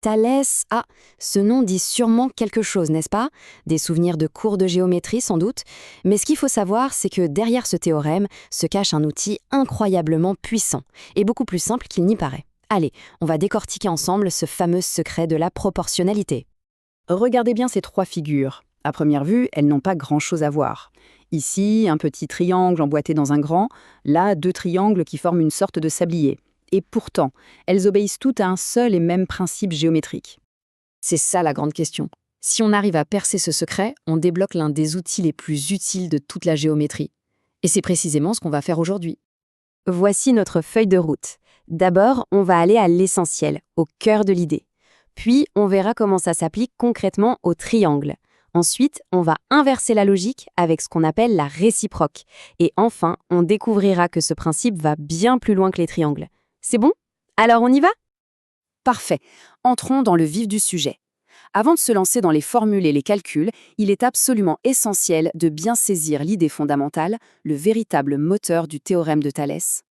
Thalès, ah, ce nom dit sûrement quelque chose, n'est-ce pas? Des souvenirs de cours de géométrie sans doute. Mais ce qu'il faut savoir, c'est que derrière ce théorème se cache un outil incroyablement puissant et beaucoup plus simple qu'il n'y paraît. Allez, on va décortiquer ensemble ce fameux secret de la proportionnalité. Regardez bien ces trois figures. À première vue, elles n'ont pas grand-chose à voir. Ici, un petit triangle emboîté dans un grand, là, deux triangles qui forment une sorte de sablier. Et pourtant, elles obéissent toutes à un seul et même principe géométrique. C'est ça la grande question. Si on arrive à percer ce secret, on débloque l'un des outils les plus utiles de toute la géométrie. Et c'est précisément ce qu'on va faire aujourd'hui. Voici notre feuille de route. D'abord, on va aller à l'essentiel, au cœur de l'idée. Puis, on verra comment ça s'applique concrètement au triangle. Ensuite, on va inverser la logique avec ce qu'on appelle la réciproque. Et enfin, on découvrira que ce principe va bien plus loin que les triangles. C'est bon? Alors on y va? Parfait. Entrons dans le vif du sujet. Avant de se lancer dans les formules et les calculs, il est absolument essentiel de bien saisir l'idée fondamentale, le véritable moteur du théorème de Thalès.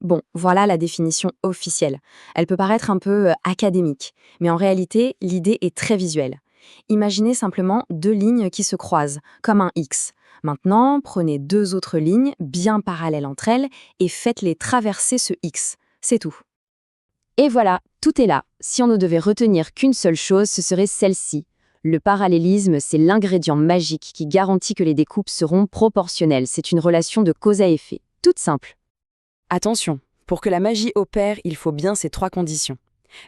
Bon, voilà la définition officielle. Elle peut paraître un peu académique, mais en réalité, l'idée est très visuelle. Imaginez simplement deux lignes qui se croisent, comme un X. Maintenant, prenez deux autres lignes bien parallèles entre elles et faites-les traverser ce X. C'est tout. Et voilà, tout est là. Si on ne devait retenir qu'une seule chose, ce serait celle-ci. Le parallélisme, c'est l'ingrédient magique qui garantit que les découpes seront proportionnelles. C'est une relation de cause à effet. Toute simple. Attention, pour que la magie opère, il faut bien ces trois conditions.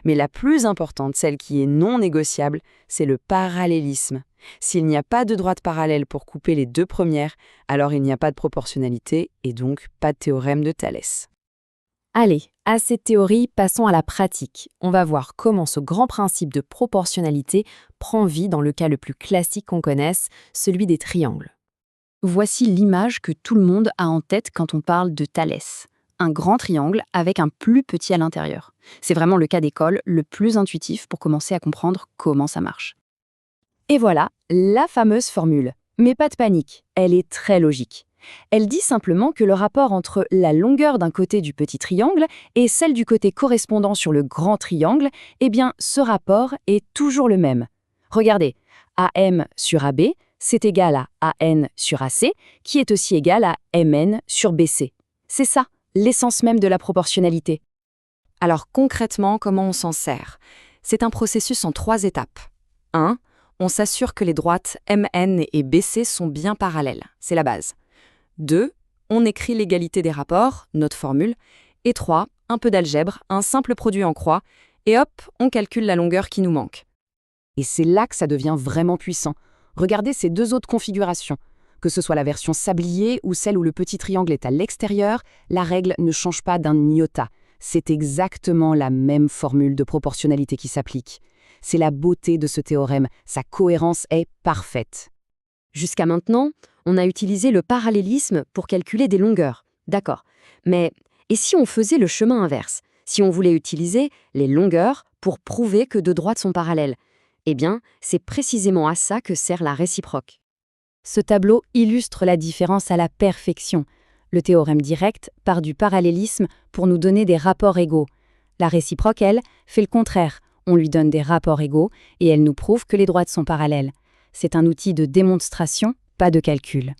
Mais la plus importante, celle qui est non négociable, c'est le parallélisme. S'il n'y a pas de droite parallèle pour couper les deux premières, alors il n'y a pas de proportionnalité et donc pas de théorème de Thalès. Allez, à cette théorie, passons à la pratique. On va voir comment ce grand principe de proportionnalité prend vie dans le cas le plus classique qu'on connaisse, celui des triangles. Voici l'image que tout le monde a en tête quand on parle de Thalès. Un grand triangle avec un plus petit à l'intérieur. C'est vraiment le cas d'école le plus intuitif pour commencer à comprendre comment ça marche. Et voilà, la fameuse formule. Mais pas de panique, elle est très logique. Elle dit simplement que le rapport entre la longueur d'un côté du petit triangle et celle du côté correspondant sur le grand triangle, eh bien, ce rapport est toujours le même. Regardez, AM sur AB, c'est égal à AN sur AC, qui est aussi égal à MN sur BC. C'est ça, l'essence même de la proportionnalité. Alors concrètement, comment on s'en sert? C'est un processus en 3 étapes. 1. On s'assure que les droites MN et BC sont bien parallèles. C'est la base. 2. On écrit l'égalité des rapports, notre formule. Et 3. Un peu d'algèbre, un simple produit en croix. Et hop, on calcule la longueur qui nous manque. Et c'est là que ça devient vraiment puissant. Regardez ces deux autres configurations. Que ce soit la version sablier ou celle où le petit triangle est à l'extérieur, la règle ne change pas d'un iota. C'est exactement la même formule de proportionnalité qui s'applique. C'est la beauté de ce théorème, sa cohérence est parfaite. Jusqu'à maintenant, on a utilisé le parallélisme pour calculer des longueurs. D'accord. Mais et si on faisait le chemin inverse? Si on voulait utiliser les longueurs pour prouver que deux droites sont parallèles? Eh bien, c'est précisément à ça que sert la réciproque. Ce tableau illustre la différence à la perfection. Le théorème direct part du parallélisme pour nous donner des rapports égaux. La réciproque, elle, fait le contraire. On lui donne des rapports égaux et elle nous prouve que les droites sont parallèles. C'est un outil de démonstration, pas de calcul.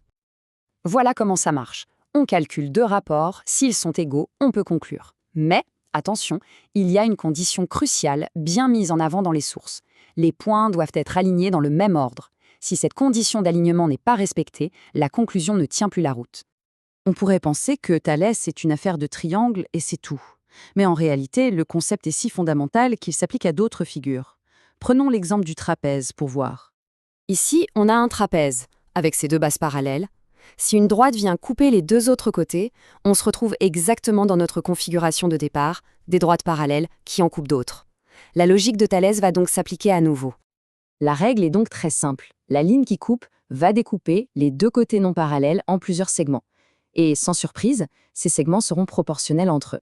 Voilà comment ça marche. On calcule deux rapports, s'ils sont égaux, on peut conclure. Mais, attention, il y a une condition cruciale bien mise en avant dans les sources. Les points doivent être alignés dans le même ordre. Si cette condition d'alignement n'est pas respectée, la conclusion ne tient plus la route. On pourrait penser que Thalès est une affaire de triangle et c'est tout. Mais en réalité, le concept est si fondamental qu'il s'applique à d'autres figures. Prenons l'exemple du trapèze pour voir. Ici, on a un trapèze, avec ses deux bases parallèles. Si une droite vient couper les deux autres côtés, on se retrouve exactement dans notre configuration de départ, des droites parallèles qui en coupent d'autres. La logique de Thalès va donc s'appliquer à nouveau. La règle est donc très simple. La ligne qui coupe va découper les deux côtés non parallèles en plusieurs segments. Et sans surprise, ces segments seront proportionnels entre eux.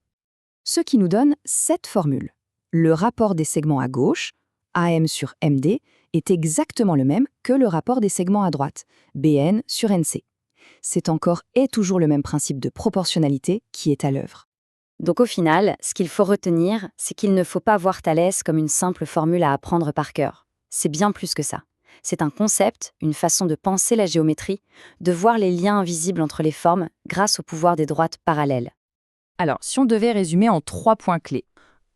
Ce qui nous donne cette formule. Le rapport des segments à gauche, AM sur MD, est exactement le même que le rapport des segments à droite, BN sur NC. C'est encore et toujours le même principe de proportionnalité qui est à l'œuvre. Donc au final, ce qu'il faut retenir, c'est qu'il ne faut pas voir Thalès comme une simple formule à apprendre par cœur. C'est bien plus que ça. C'est un concept, une façon de penser la géométrie, de voir les liens invisibles entre les formes grâce au pouvoir des droites parallèles. Alors, si on devait résumer en 3 points clés.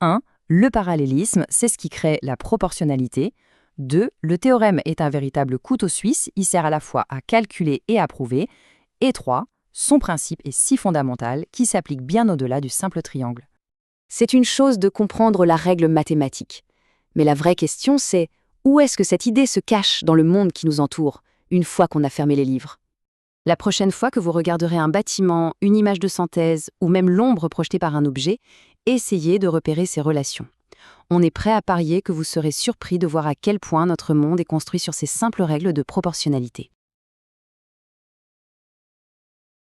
1. Le parallélisme, c'est ce qui crée la proportionnalité. 2. Le théorème est un véritable couteau suisse, il sert à la fois à calculer et à prouver. Et 3. Son principe est si fondamental qu'il s'applique bien au-delà du simple triangle. C'est une chose de comprendre la règle mathématique. Mais la vraie question, c'est où est-ce que cette idée se cache dans le monde qui nous entoure, une fois qu'on a fermé les livres? La prochaine fois que vous regarderez un bâtiment, une image de synthèse ou même l'ombre projetée par un objet, essayez de repérer ces relations. On est prêt à parier que vous serez surpris de voir à quel point notre monde est construit sur ces simples règles de proportionnalité.